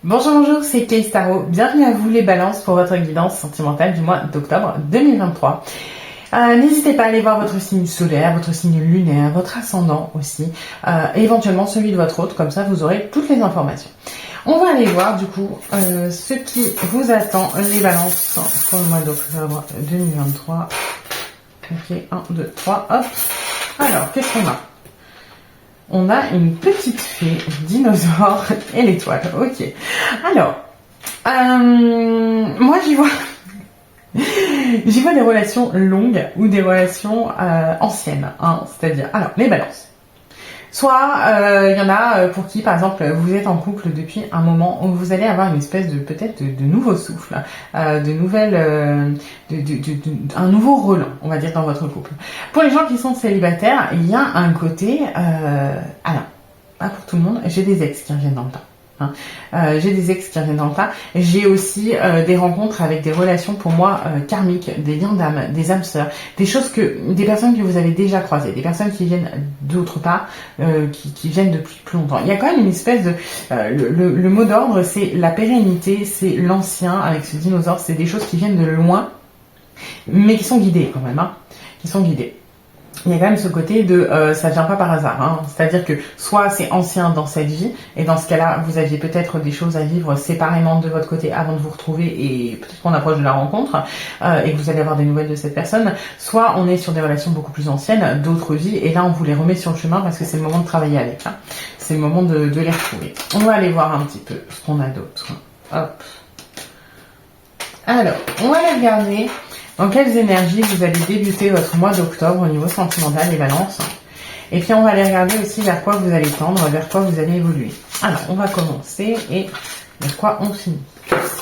Bonjour, bonjour, c'est Kay Tarot. Bienvenue à vous les balances pour votre guidance sentimentale du mois d'octobre 2023. N'hésitez pas à aller voir votre signe solaire, votre signe lunaire, votre ascendant aussi, et éventuellement celui de votre autre, comme ça vous aurez toutes les informations. On va aller voir du coup ce qui vous attend, les balances pour le mois d'octobre 2023. Ok, 1, 2, 3, hop. Alors, qu'est-ce qu'on a ? On a une petite fée, dinosaure et l'étoile. Ok. Alors, moi j'y vois des relations longues ou des relations anciennes. Hein, c'est-à-dire, alors, les balances. Soit il y en a pour qui, par exemple, vous êtes en couple depuis un moment où vous allez avoir une espèce de peut-être de nouveau souffle, de nouvelles, un nouveau relent, on va dire, dans votre couple. Pour les gens qui sont célibataires, il y a un côté, alors, pas pour tout le monde, j'ai des ex qui reviennent dans le temps. Hein. J'ai des ex qui reviennent dans le tas. J'ai aussi des rencontres avec des relations pour moi karmiques, des liens d'âme, des âmes sœurs, des personnes que vous avez déjà croisées, des personnes qui viennent d'autre part, qui viennent depuis plus longtemps. Il y a quand même une espèce de le mot d'ordre, c'est la pérennité, c'est l'ancien avec ce dinosaure, c'est des choses qui viennent de loin, mais qui sont guidées quand même, hein, qui sont guidées. Il y a quand même ce côté de ça vient pas par hasard, hein. C'est-à-dire que soit c'est ancien dans cette vie, et dans ce cas-là, vous aviez peut-être des choses à vivre séparément de votre côté avant de vous retrouver, et peut-être qu'on approche de la rencontre, et que vous allez avoir des nouvelles de cette personne, soit on est sur des relations beaucoup plus anciennes, d'autres vies, et là on vous les remet sur le chemin parce que c'est le moment de travailler avec, hein. C'est le moment de les retrouver. On va aller voir un petit peu ce qu'on a d'autre. Hop. Alors, on va aller regarder dans quelles énergies vous allez débuter votre mois d'octobre au niveau sentimental, les balances. Et puis on va aller regarder aussi vers quoi vous allez tendre, vers quoi vous allez évoluer. Alors, on va commencer et vers quoi on finit.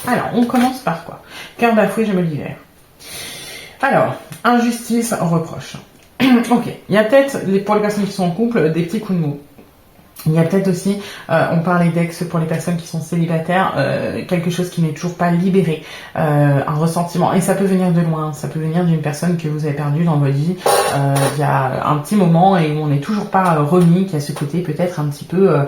Alors, on commence par quoi ? Cœur bafoué, je me libère. Alors, injustice, reproche. Ok, il y a peut-être, pour les personnes qui sont en couple, des petits coups de mots. Il y a peut-être aussi, on parlait d'ex pour les personnes qui sont célibataires, quelque chose qui n'est toujours pas libéré, un ressentiment. Et ça peut venir de loin, ça peut venir d'une personne que vous avez perdue dans votre vie il y a un petit moment et où on n'est toujours pas remis, qui a ce côté peut-être un petit peu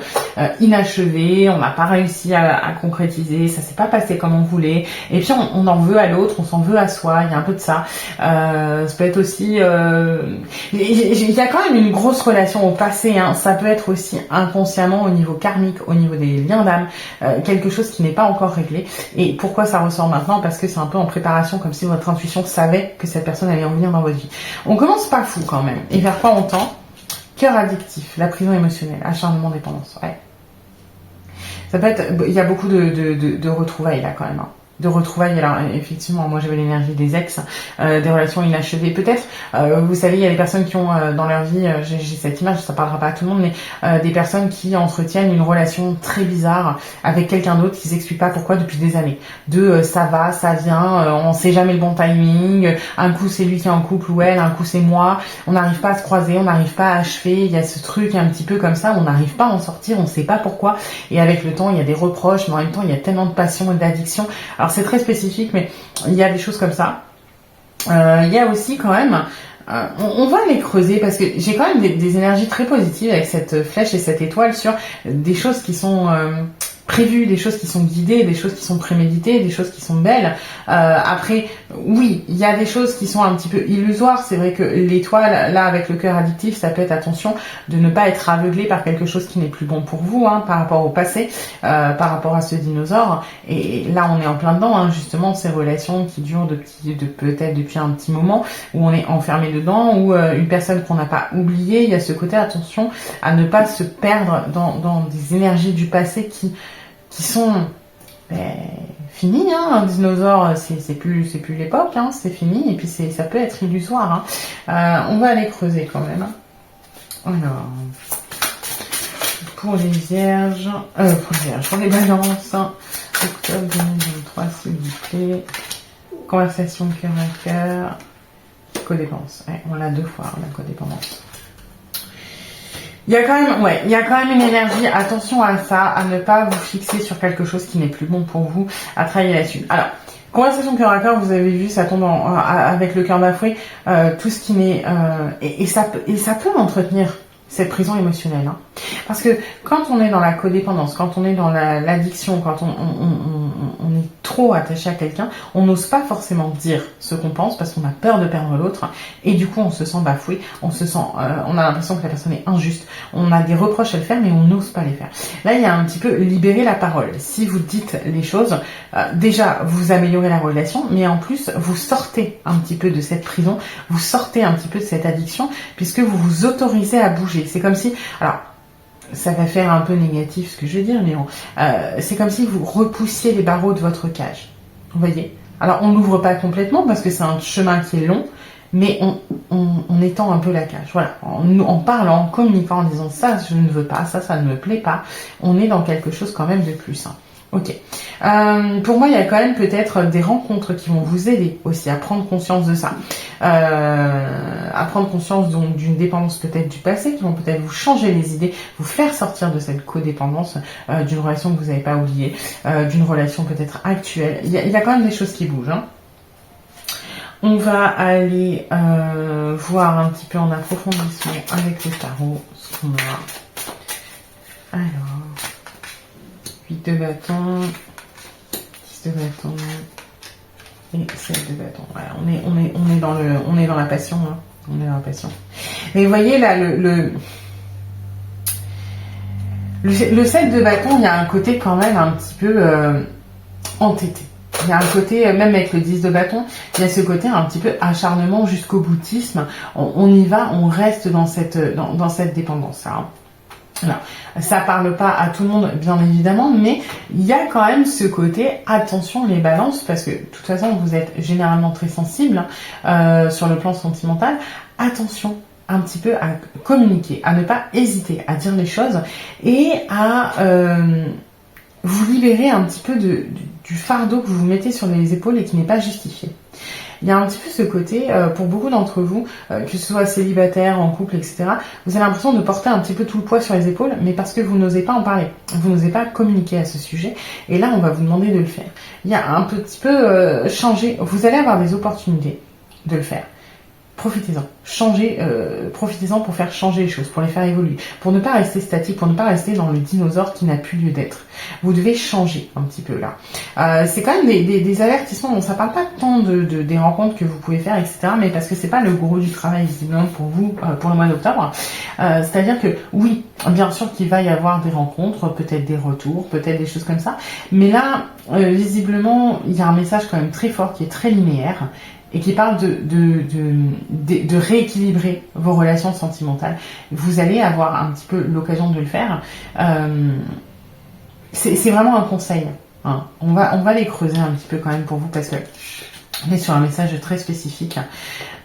inachevé, on n'a pas réussi à concrétiser, ça s'est pas passé comme on voulait. Et puis on en veut à l'autre, on s'en veut à soi, il y a un peu de ça. Ça peut être aussi... il y a quand même une grosse relation au passé, hein. Ça peut être aussi inconsciemment au niveau karmique, au niveau des liens d'âme, quelque chose qui n'est pas encore réglé. Et pourquoi ça ressort maintenant ? Parce que c'est un peu en préparation, comme si votre intuition savait que cette personne allait en venir dans votre vie. On commence pas fou quand même. Et vers quoi on tend ? Cœur addictif, la prison émotionnelle, acharnement, dépendance. Ouais. Ça peut être, il y a beaucoup de retrouvailles là quand même, hein. De retrouvailles, alors effectivement, moi j'avais l'énergie des ex, des relations inachevées peut-être, vous savez, il y a des personnes qui ont dans leur vie, j'ai cette image, ça parlera pas à tout le monde, mais des personnes qui entretiennent une relation très bizarre avec quelqu'un d'autre qui s'explique pas pourquoi depuis des années, ça va, ça vient, on sait jamais le bon timing, un coup c'est lui qui est en couple ou elle, un coup c'est moi, on n'arrive pas à se croiser, on n'arrive pas à achever, il y a ce truc un petit peu comme ça, on n'arrive pas à en sortir, on sait pas pourquoi, et avec le temps il y a des reproches, mais en même temps il y a tellement de passion et d'addiction. Alors c'est très spécifique, mais il y a des choses comme ça. Il y a aussi quand même, on va les creuser parce que j'ai quand même des énergies très positives avec cette flèche et cette étoile sur des choses qui sont prévues, des choses qui sont guidées, des choses qui sont préméditées, des choses qui sont belles. Après, oui, il y a des choses qui sont un petit peu illusoires. C'est vrai que l'étoile, là, avec le cœur addictif, ça peut être attention de ne pas être aveuglé par quelque chose qui n'est plus bon pour vous, hein, par rapport au passé, par rapport à ce dinosaure. Et là, on est en plein dedans, hein, justement, ces relations qui durent peut-être depuis un petit moment, où on est enfermé dedans, où une personne qu'on n'a pas oubliée, il y a ce côté attention à ne pas se perdre dans des énergies du passé qui sont finies, hein. Un dinosaure, c'est plus l'époque, hein, c'est fini, et puis ça peut être illusoire, hein. On va aller creuser quand même. Alors, pour les vierges, pour les balances, octobre 2023, s'il vous plaît. Conversation cœur à cœur, codépendance. Ouais, on l'a 2 fois, la codépendance. Il y a quand même une énergie, attention à ça, à ne pas vous fixer sur quelque chose qui n'est plus bon pour vous, à travailler là-dessus. Alors, conversation cœur à cœur, vous avez vu, ça tombe avec le cœur bafoué, tout ce qui n'est... et ça peut entretenir cette prison émotionnelle. Hein. Parce que quand on est dans la codépendance, quand on est dans l'addiction, quand on est trop attaché à quelqu'un, on n'ose pas forcément dire ce qu'on pense parce qu'on a peur de perdre l'autre et du coup on se sent bafoué, on a l'impression que la personne est injuste, on a des reproches à le faire mais on n'ose pas les faire. Là il y a un petit peu libérer la parole. Si vous dites les choses, déjà vous améliorez la relation, mais en plus vous sortez un petit peu de cette prison, vous sortez un petit peu de cette addiction puisque vous vous autorisez à bouger. C'est comme si, alors ça va faire un peu négatif ce que je vais dire, mais c'est comme si vous repoussiez les barreaux de votre cage. Vous voyez? Alors on n'ouvre pas complètement parce que c'est un chemin qui est long, mais on étend un peu la cage. Voilà, en parlant, en communiquant, en disant ça je ne veux pas, ça ne me plaît pas, on est dans quelque chose quand même de plus. Hein. Ok. Pour moi, il y a quand même peut-être des rencontres qui vont vous aider aussi à prendre conscience de ça. À prendre conscience donc d'une dépendance peut-être du passé, qui vont peut-être vous changer les idées, vous faire sortir de cette codépendance, d'une relation que vous n'avez pas oubliée, d'une relation peut-être actuelle. Il y a quand même des choses qui bougent. Hein. On va aller voir un petit peu en approfondissement avec le tarot ce qu'on a. Alors... 8 de bâton, 10 de bâton et 7 de bâton. Voilà, on est dans la passion. Hein. On est dans la passion. Et vous voyez là, le 7 de bâton, il y a un côté quand même un petit peu entêté. Il y a un côté, même avec le 10 de bâton, il y a ce côté un petit peu acharnement jusqu'au boutisme. On y va, on reste dans cette dépendance. Hein. Alors, ça parle pas à tout le monde, bien évidemment, mais il y a quand même ce côté attention les balances, parce que de toute façon vous êtes généralement très sensible sur le plan sentimental. Attention un petit peu à communiquer, à ne pas hésiter à dire les choses et à vous libérer un petit peu du fardeau que vous vous mettez sur les épaules et qui n'est pas justifié. Il y a un petit peu ce côté, pour beaucoup d'entre vous, que ce soit célibataire, en couple, etc., vous avez l'impression de porter un petit peu tout le poids sur les épaules, mais parce que vous n'osez pas en parler, vous n'osez pas communiquer à ce sujet, et là on va vous demander de le faire. Il y a un petit peu changer, vous allez avoir des opportunités de le faire. Profitez-en, profitez-en pour faire changer les choses, pour les faire évoluer, pour ne pas rester statique, pour ne pas rester dans le dinosaure qui n'a plus lieu d'être. Vous devez changer un petit peu là. C'est quand même des avertissements, bon ça parle pas tant des rencontres que vous pouvez faire, etc., mais parce que c'est pas le gros du travail visiblement pour vous, pour le mois d'octobre. C'est-à-dire que oui, bien sûr qu'il va y avoir des rencontres, peut-être des retours, peut-être des choses comme ça, mais là, visiblement, il y a un message quand même très fort qui est très linéaire, et qui parle de rééquilibrer vos relations sentimentales. Vous allez avoir un petit peu l'occasion de le faire. C'est vraiment un conseil. Hein. On va les creuser un petit peu quand même pour vous parce que on est sur un message très spécifique.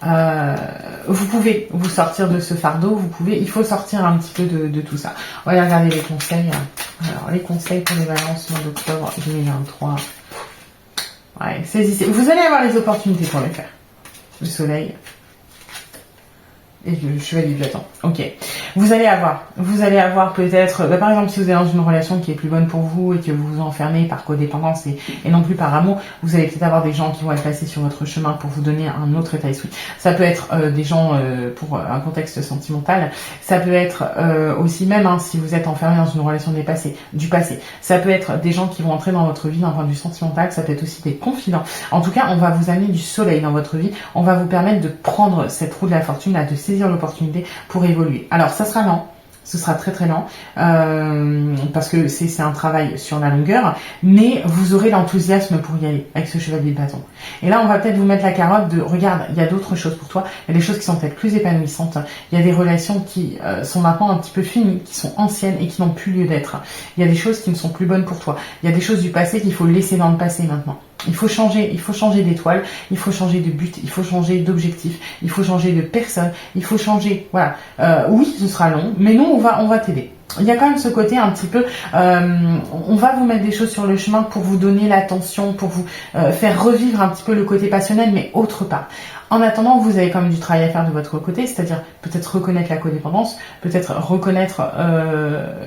Vous pouvez vous sortir de ce fardeau. Il faut sortir un petit peu de tout ça. On va regarder les conseils. Alors les conseils pour les balances mois d'octobre 2023. Ouais, saisissez. Vous allez avoir les opportunités pour le faire. Le soleil et le chevalier de bâton. Ok. Vous allez avoir peut-être, par exemple, si vous êtes dans une relation qui est plus bonne pour vous et que vous vous enfermez par codépendance et non plus par amour, vous allez peut-être avoir des gens qui vont être placés sur votre chemin pour vous donner un autre état d'esprit. Ça peut être des gens pour un contexte sentimental. Ça peut être aussi même si vous êtes enfermé dans une relation du passé. Ça peut être des gens qui vont entrer dans votre vie d'un point de vue sentimental. Ça peut être aussi des confidents. En tout cas, on va vous amener du soleil dans votre vie. On va vous permettre de prendre cette roue de la fortune, de saisir l'opportunité pour évoluer. Alors, ça sera lent. Ce sera très très lent parce que c'est un travail sur la longueur, mais vous aurez l'enthousiasme pour y aller avec ce chevalier de bâton. Et là, on va peut-être vous mettre la carotte de regarde, il y a d'autres choses pour toi, il y a des choses qui sont peut-être plus épanouissantes, il y a des relations qui sont maintenant un petit peu finies, qui sont anciennes et qui n'ont plus lieu d'être. Il y a des choses qui ne sont plus bonnes pour toi. Il y a des choses du passé qu'il faut laisser dans le passé maintenant. Il faut changer d'étoile, il faut changer de but, il faut changer d'objectif, il faut changer de personne, il faut changer, voilà. Oui, ce sera long, mais nous, on va t'aider. Il y a quand même ce côté un petit peu, on va vous mettre des choses sur le chemin pour vous donner l'attention, pour vous faire revivre un petit peu le côté passionnel, mais autre part. En attendant, vous avez quand même du travail à faire de votre côté, c'est-à-dire peut-être reconnaître la codépendance, peut-être reconnaître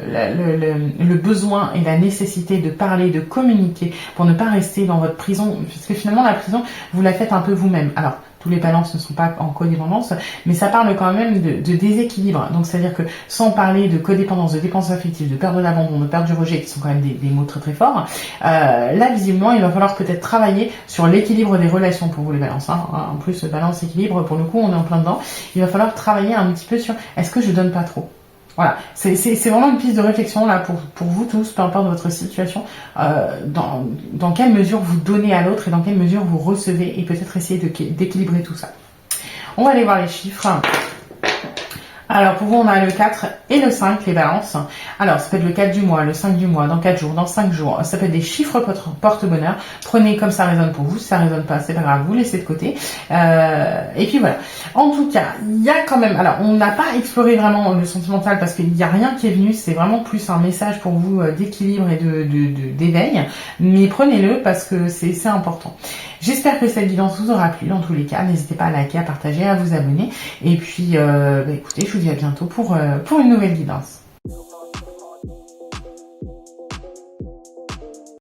le besoin et la nécessité de parler, de communiquer, pour ne pas rester dans votre prison, parce que finalement la prison, vous la faites un peu vous-même. Alors, tous les balances ne sont pas en codépendance, mais ça parle quand même de déséquilibre. Donc c'est-à-dire que sans parler de codépendance, de dépendance affective, de peur de l'abandon, de peur du rejet, qui sont quand même des mots très très forts, là visiblement il va falloir peut-être travailler sur l'équilibre des relations pour vous les balances. Hein. En plus balance équilibre, pour le coup on est en plein dedans. Il va falloir travailler un petit peu sur est-ce que je donne pas trop. Voilà, c'est vraiment une piste de réflexion là pour vous tous, peu importe votre situation, dans quelle mesure vous donnez à l'autre et dans quelle mesure vous recevez, et peut-être essayer d'équilibrer tout ça. On va aller voir les chiffres. Alors pour vous on a le 4 et le 5, les balances. Alors ça peut être le 4 du mois, le 5 du mois, dans 4 jours, dans 5 jours. Ça peut être des chiffres porte-bonheur. Prenez comme ça résonne pour vous. Si ça résonne pas, c'est pas grave, vous laissez de côté. Et puis voilà. En tout cas, il y a quand même... Alors on n'a pas exploré vraiment le sentimental parce qu'il n'y a rien qui est venu. C'est vraiment plus un message pour vous d'équilibre et d'éveil. Mais prenez-le parce que c'est important. J'espère que cette guidance vous aura plu. Dans tous les cas, n'hésitez pas à liker, à partager, à vous abonner. Et puis, écoutez, je vous dis à bientôt pour une nouvelle guidance.